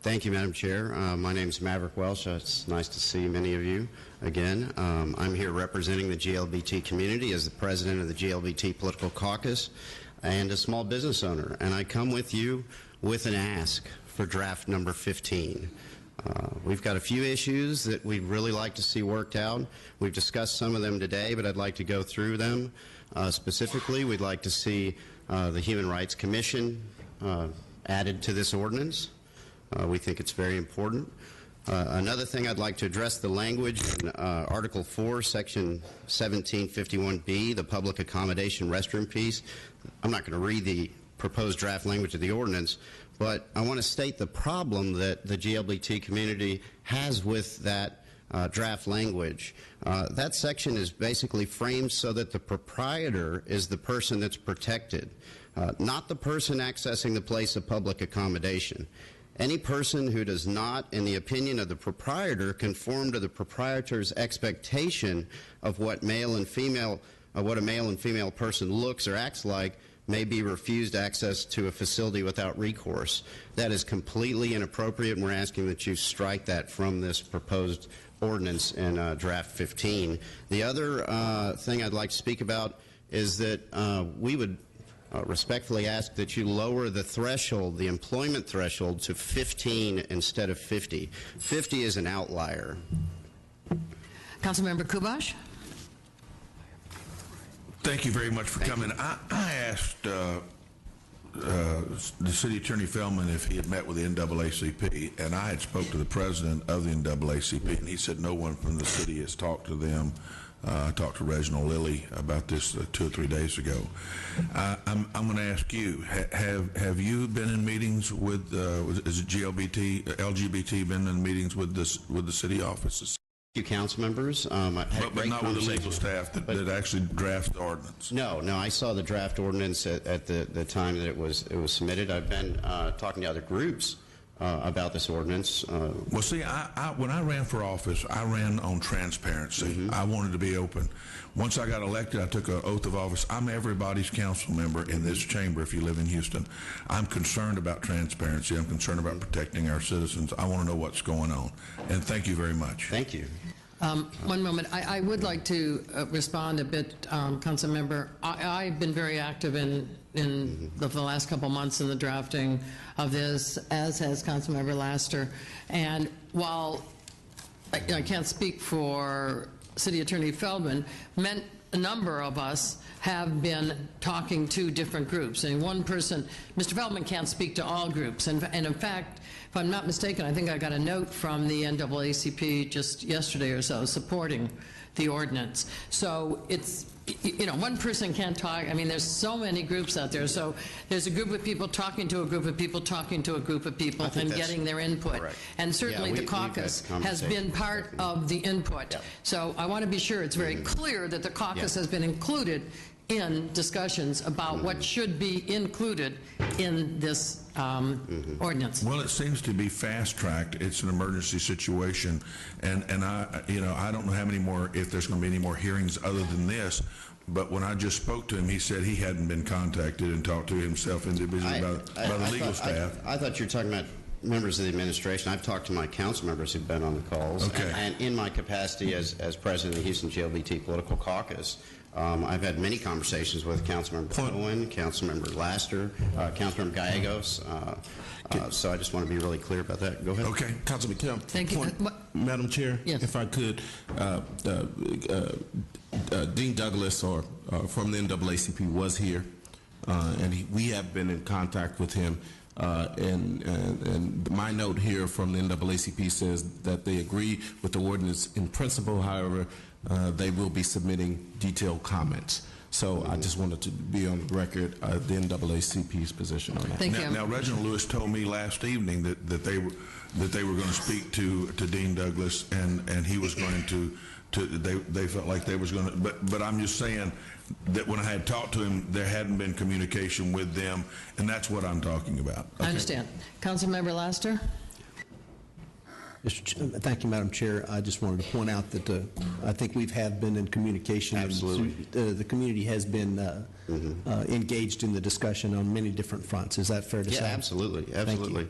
Thank you, Madam Chair. My name is Maverick Welsh. It's nice to see many of you again. I'm here representing the GLBT community as the president of the GLBT Political Caucus and a small business owner. And I come with you with an ask for draft number 15. We've got a few issues that we'd really like to see worked out. We've discussed some of them today, but I'd like to go through them. Specifically, we'd like to see the Human Rights Commission added to this ordinance. We think it's very important. Another thing, I'd like to address the language in Article 4, Section 1751B, the public accommodation restroom piece. I'm not going to read the proposed draft language of the ordinance, but I want to state the problem that the GLBT community has with that draft language. That section is basically framed so that the proprietor is the person that's protected, not the person accessing the place of public accommodation. Any person who does not, in the opinion of the proprietor, conform to the proprietor's expectation of what a male and female person looks or acts like may be refused access to a facility without recourse. That is completely inappropriate, and we're asking that you strike that from this proposed ordinance in draft 15. The other thing I'd like to speak about is that we would respectfully ask that you lower the threshold, the employment threshold, to 15 instead of 50. 50 is an outlier. Councilmember Kubash. Thank you very much for coming. I asked the City Attorney Feldman if he had met with the NAACP, and I had spoke to the president of the NAACP, and he said no one from the city has talked to them. I talked to Reginald Lilly about this 2 or 3 days ago. I'm going to ask you: have you been in meetings with is it LGBT been in meetings with the city offices? You council members, but not with the legal staff that actually drafts the ordinance. No, I saw the draft ordinance at the time that it was submitted. I've been talking to other groups about this ordinance. Well, see, when I ran for office, I ran on transparency. Mm-hmm. I wanted to be open. Once I got elected, I took an oath of office. I'm everybody's council member in this chamber if you live in Houston. I'm concerned about transparency. I'm concerned about protecting our citizens. I want to know what's going on. And thank you very much. Thank you. One moment. I would like to respond a bit, Council Member. I've been very active in the last couple months in the drafting of this, as has Council Member Laster. And while I can't speak for City Attorney Feldman, a number of us have been talking to different groups. And one person, Mr. Feldman can't speak to all groups. And in fact, if I'm not mistaken, I think I got a note from the NAACP just yesterday or so supporting the ordinance. So it's, one person can't talk. I mean, there's so many groups out there. So there's a group of people talking to a group of people talking to a group of people and getting their input. Correct. And certainly the caucus has been part of the input. Yep. So I want to be sure it's very clear that the caucus has been included in discussions about what should be included in this ordinance. Well, it seems to be fast-tracked. It's an emergency situation, and I don't know how many more, if there's going to be any more hearings other than this. But when I just spoke to him, he said he hadn't been contacted and talked to himself individually by the legal staff. I thought you were talking about members of the administration. I've talked to my council members who've been on the calls, and in my capacity as president of the Houston GLBT Political Caucus, I've had many conversations with Councilmember Cohen, Councilmember Laster, Councilmember Gallegos. So I just want to be really clear about that. Go ahead. Okay, Councilman Kim. Thank you. Madam Chair, yes. If I could, Dean Douglas from the NAACP was here, and we have been in contact with him. And my note here from the NAACP says that they agree with the ordinance in principle. However, they will be submitting detailed comments. So I just wanted to be on the record the NAACP's position on that. Thank you. Now, Reginald Lewis told me last evening that they were going to speak to Dean Douglas, and he was going to they felt like they was going to. But I'm just saying that when I had talked to him, there hadn't been communication with them, and that's what I'm talking about. Okay. I understand. Councilmember Laster. Thank you, Madam Chair. I just wanted to point out that I think we've been in communication. Absolutely. The community has been engaged in the discussion on many different fronts. Is that fair to say? Yeah, absolutely. Absolutely.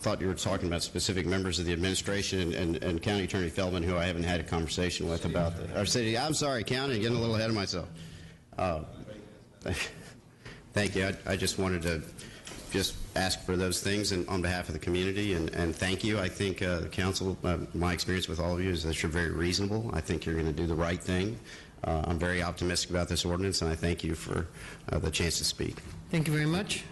thought you were talking about specific members of the administration and County Attorney Feldman, who I haven't had a conversation with about our city. I'm sorry, County, getting a little ahead of myself. Thank you. I just wanted to just ask for those things on behalf of the community, and thank you. I think the council, my experience with all of you is that you're very reasonable. I think you're going to do the right thing. I'm very optimistic about this ordinance, and I thank you for the chance to speak. Thank you very much.